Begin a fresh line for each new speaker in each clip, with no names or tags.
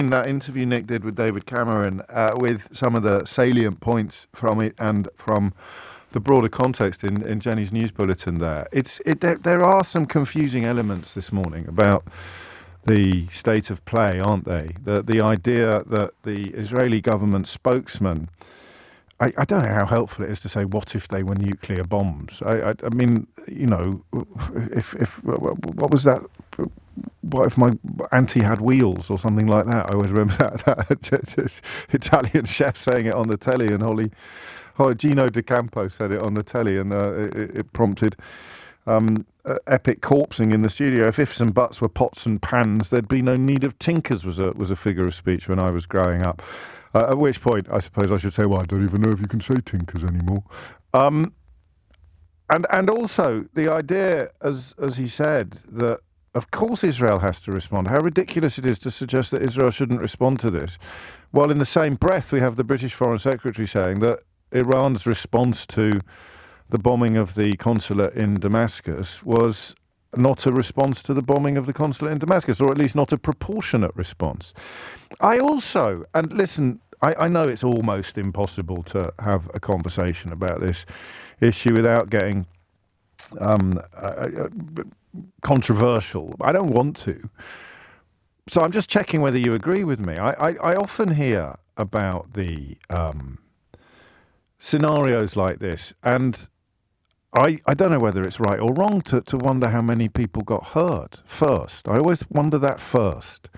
seen that interview Nick did with David Cameron with some of the salient points from it and from the broader context in Jenny's news bulletin there. There are some confusing elements this morning about the state of play, aren't they? The idea that the Israeli government spokesman, I don't know how helpful it is to say, what if they were nuclear bombs? I mean, you know, if what was that? What if my auntie had wheels or something like that? I always remember that Italian chef saying it on the telly, and Gino De Campo said it on the telly, and it prompted epic corpsing in the studio. If ifs and buts were pots and pans, there'd be no need of tinkers, was a figure of speech when I was growing up. At which point, I suppose I should say, well, I don't even know if you can say tinkers anymore. And also the idea, as he said, that of course Israel has to respond. How ridiculous it is to suggest that Israel shouldn't respond to this. While in the same breath, we have the British Foreign Secretary saying that Iran's response to the bombing of the consulate in Damascus was not a response to the bombing of the consulate in Damascus, or at least not a proportionate response. I also, and listen, I know it's almost impossible to have a conversation about this issue without getting controversial. I don't want to. So I'm just checking whether you agree with me. I often hear about the scenarios like this, and I don't know whether it's right or wrong to wonder how many people got hurt first. I always wonder that first.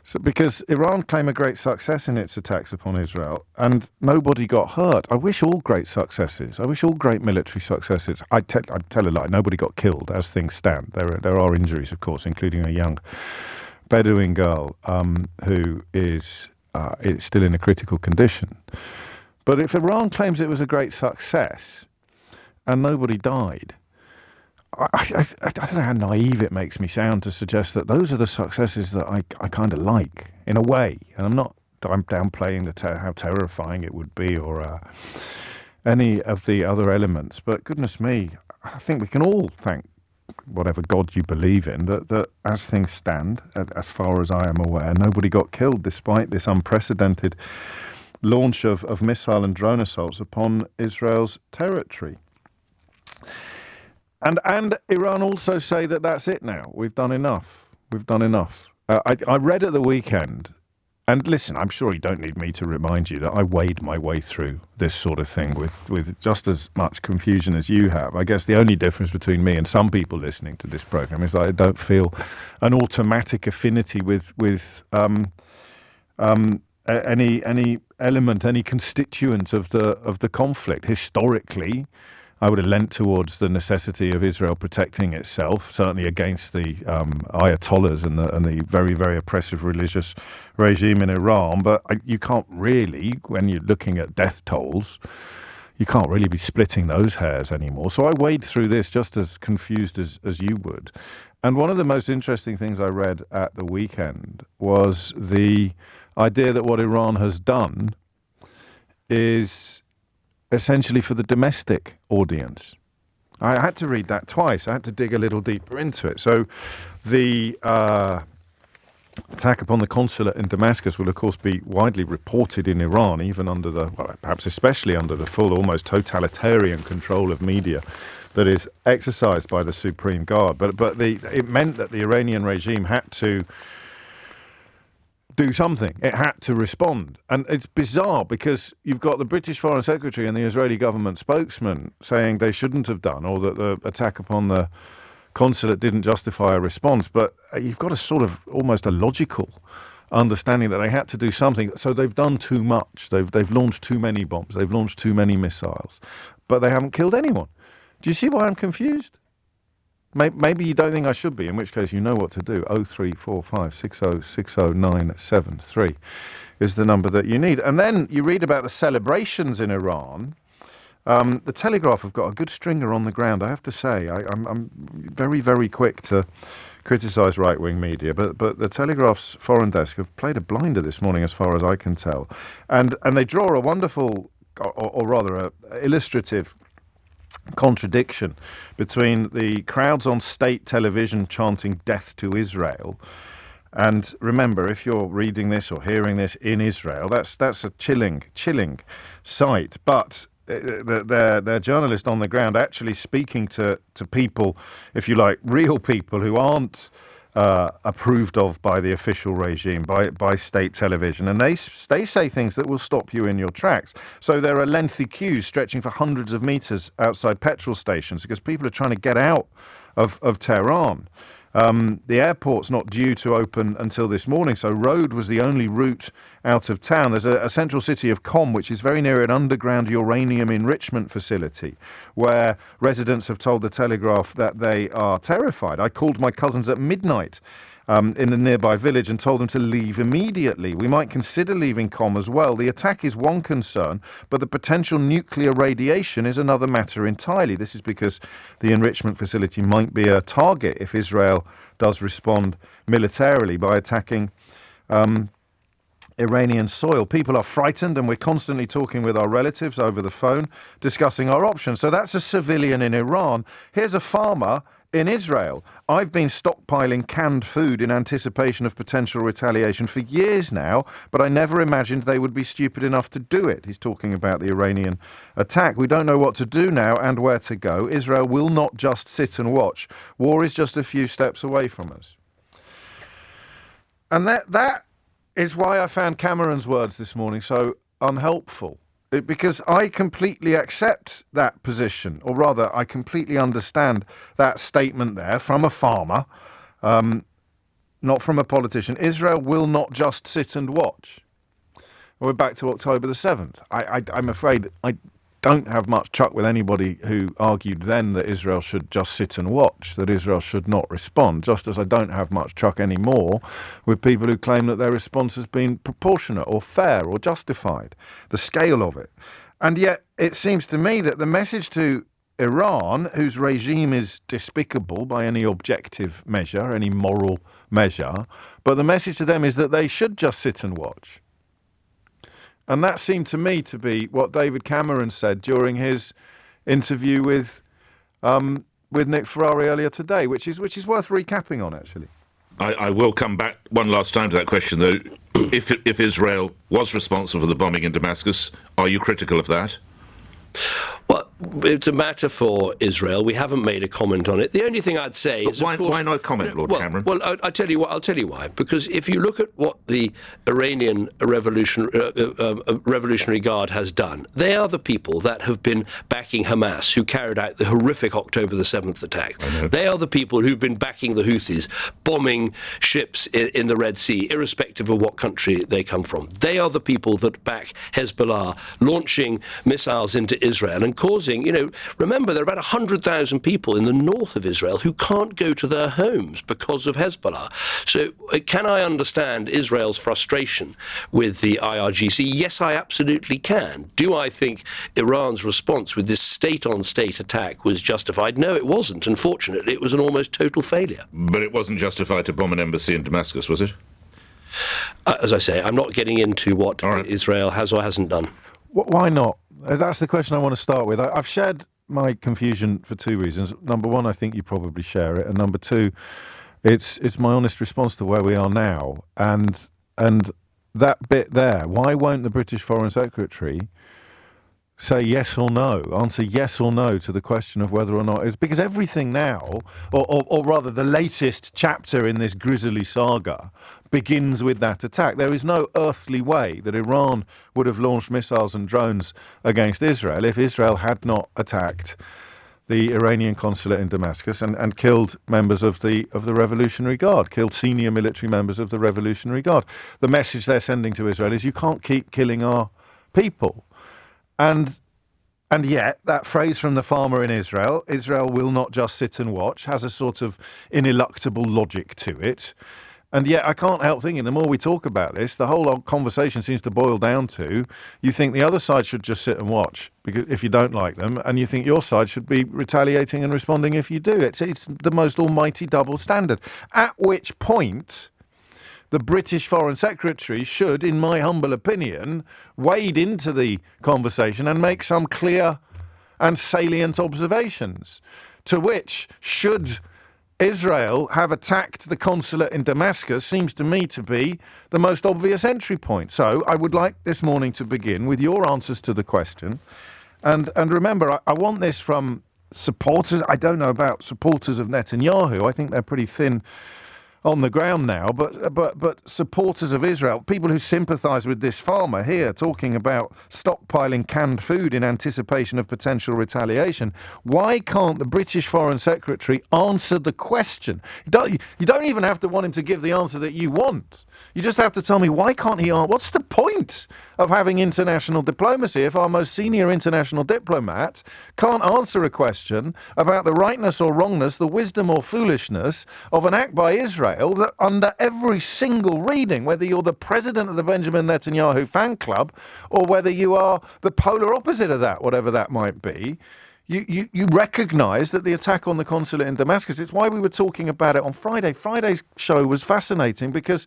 So, because Iran claimed a great success in its attacks upon Israel, and nobody got hurt. I wish all great successes. I wish all great military successes. I'd tell a lie. Nobody got killed as things stand. There are injuries, of course, including a young Bedouin girl who is still in a critical condition. But if Iran claims it was a great success and nobody died, I don't know how naive it makes me sound to suggest that those are the successes that I kind of like, in a way. And I'm downplaying how terrifying it would be or any of the other elements. But goodness me, I think we can all thank whatever God you believe in, that as things stand, as far as I am aware, nobody got killed despite this unprecedented launch of missile and drone assaults upon Israel's territory. And Iran also say that that's it now. We've done enough. I read at the weekend, and listen, I'm sure you don't need me to remind you that I wade my way through this sort of thing with just as much confusion as you have. I guess the only difference between me and some people listening to this program is that I don't feel an automatic affinity with any element, any constituent of the conflict. Historically, I would have lent towards the necessity of Israel protecting itself, certainly against the Ayatollahs and the very, very oppressive religious regime in Iran. But you can't really, when you're looking at death tolls, you can't really be splitting those hairs anymore. So I wade through this just as confused as you would. And one of the most interesting things I read at the weekend was the idea that what Iran has done is essentially for the domestic audience. I had to read that twice. I had to dig a little deeper into it. So the attack upon the consulate in Damascus will, of course, be widely reported in Iran, even under perhaps especially under the full, almost totalitarian control of media that is exercised by the Supreme Guard. But it meant that the Iranian regime had to do something. It had to respond. And it's bizarre because you've got the British Foreign Secretary and the Israeli government spokesman saying they shouldn't have done, or that the attack upon the consulate didn't justify a response. But you've got a sort of almost a logical understanding that they had to do something. So they've done too much. They've launched too many bombs. They've launched too many missiles. But they haven't killed anyone. Do you see why I'm confused? Maybe you don't think I should be, in which case you know what to do. 0345 6060973 is the number that you need. And then you read about the celebrations in Iran. The Telegraph have got a good stringer on the ground, I have to say. I'm very, very quick to criticise right-wing media, but the Telegraph's foreign desk have played a blinder this morning as far as I can tell. And they draw a wonderful, or rather a illustrative contradiction between the crowds on state television chanting death to Israel And remember, if you're reading this or hearing this in Israel, that's a chilling sight. But they're journalists on the ground actually speaking to people, if you like, real people who aren't approved of by the official regime, by state television. And they say things that will stop you in your tracks. So there are lengthy queues stretching for hundreds of meters outside petrol stations because people are trying to get out of Tehran. The airport's not due to open until this morning, so road was the only route out of town. There's a central city of Qom, which is very near an underground uranium enrichment facility, where residents have told the Telegraph that they are terrified. I called my cousins at midnight in the nearby village and told them to leave immediately. We might consider leaving Qom as well. The attack is one concern, but the potential nuclear radiation is another matter entirely. This is because the enrichment facility might be a target if Israel does respond militarily by attacking Iranian soil. People are frightened, and we're constantly talking with our relatives over the phone, discussing our options. So that's a civilian in Iran. Here's a farmer in Israel. I've been stockpiling canned food in anticipation of potential retaliation for years now, but I never imagined they would be stupid enough to do it. He's talking about the Iranian attack. We don't know what to do now and where to go. Israel will not just sit and watch. War is just a few steps away from us. And that is why I found Cameron's words this morning so unhelpful. Because I completely accept that position, or rather, I completely understand that statement there from a farmer, not from a politician. Israel will not just sit and watch. We're back to October the 7th. I'm afraid I don't have much truck with anybody who argued then that Israel should just sit and watch, that Israel should not respond, just as I don't have much truck anymore with people who claim that their response has been proportionate or fair or justified, the scale of it. And yet it seems to me that the message to Iran, whose regime is despicable by any objective measure, any moral measure, but the message to them is that they should just sit and watch. And that seemed to me to be what David Cameron said during his interview with Nick Ferrari earlier today, which is worth recapping on, actually.
I will come back one last time to that question, though. If Israel was responsible for the bombing in Damascus, are you critical of that?
Well, it's a matter for Israel. We haven't made a comment on it. The only thing I'd say is,
why not comment, Lord Cameron?
Well, I'll tell you why. Because if you look at what the Iranian Revolutionary Guard has done, they are the people that have been backing Hamas, who carried out the horrific October the 7th attack. They are the people who've been backing the Houthis, bombing ships in the Red Sea, irrespective of what country they come from. They are the people that back Hezbollah, launching missiles into Israel and causing, remember, there are about 100,000 people in the north of Israel who can't go to their homes because of Hezbollah. So can I understand Israel's frustration with the IRGC? Yes, I absolutely can. Do I think Iran's response with this state-on-state attack was justified? No, it wasn't. Unfortunately, it was an almost total failure.
But it wasn't justified to bomb an embassy in Damascus, was it?
As I say, I'm not getting into what Israel has or hasn't done.
Why not? That's the question I want to start with. I've shared my confusion for two reasons. Number one, I think you probably share it, and number two, it's my honest response to where we are now. And that bit there, why won't the British Foreign Secretary say yes or no, answer yes or no to the question of whether or not it's because everything now, or rather the latest chapter in this grisly saga begins with that attack. There is no earthly way that Iran would have launched missiles and drones against Israel if Israel had not attacked the Iranian consulate in Damascus and killed members of the Revolutionary Guard, killed senior military members of the Revolutionary Guard. The message they're sending to Israel is you can't keep killing our people. And yet, that phrase from the farmer in Israel will not just sit and watch, has a sort of ineluctable logic to it. And yet, I can't help thinking, the more we talk about this, the whole conversation seems to boil down to, you think the other side should just sit and watch because if you don't like them, and you think your side should be retaliating and responding if you do. It's the most almighty double standard. At which point, the British Foreign Secretary should, in my humble opinion, wade into the conversation and make some clear and salient observations, to which, should Israel have attacked the consulate in Damascus seems to me to be the most obvious entry point. So I would like this morning to begin with your answers to the question. And remember, I want this from supporters. I don't know about supporters of Netanyahu. I think they're pretty thin on the ground now, but supporters of Israel, people who sympathise with this farmer here talking about stockpiling canned food in anticipation of potential retaliation. Why can't the British Foreign Secretary answer the question? You don't even have to want him to give the answer that you want. You just have to tell me, why can't he answer? What's the point of having international diplomacy if our most senior international diplomat can't answer a question about the rightness or wrongness, the wisdom or foolishness of an act by Israel that under every single reading, whether you're the president of the Benjamin Netanyahu fan club or whether you are the polar opposite of that, whatever that might be, you recognise that the attack on the consulate in Damascus, it's why we were talking about it on Friday. Friday's show was fascinating because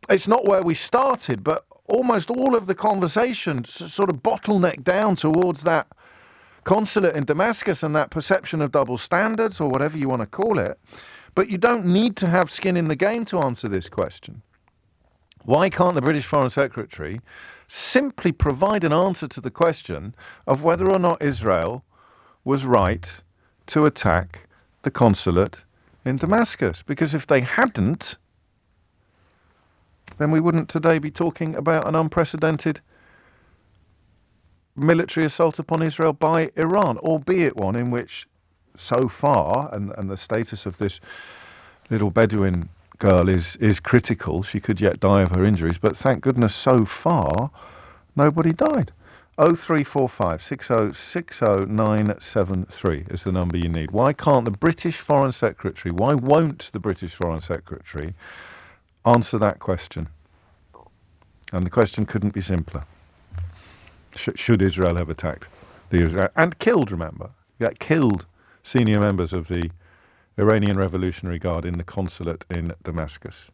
it's not where we started, but almost all of the conversation sort of bottlenecked down towards that consulate in Damascus and that perception of double standards or whatever you want to call it. But you don't need to have skin in the game to answer this question. Why can't the British Foreign Secretary simply provide an answer to the question of whether or not Israel was right to attack the consulate in Damascus? Because if they hadn't, then we wouldn't today be talking about an unprecedented military assault upon Israel by Iran, albeit one in which so far, and the status of this little Bedouin girl is critical. She could yet die of her injuries, but thank goodness so far nobody died. 0345 6060973 is the number you need. Why can't the British Foreign Secretary, why won't the British Foreign Secretary answer that question? And the question couldn't be simpler. Should Israel have attacked the Israel and killed, remember, killed senior members of the Iranian Revolutionary Guard in the consulate in Damascus?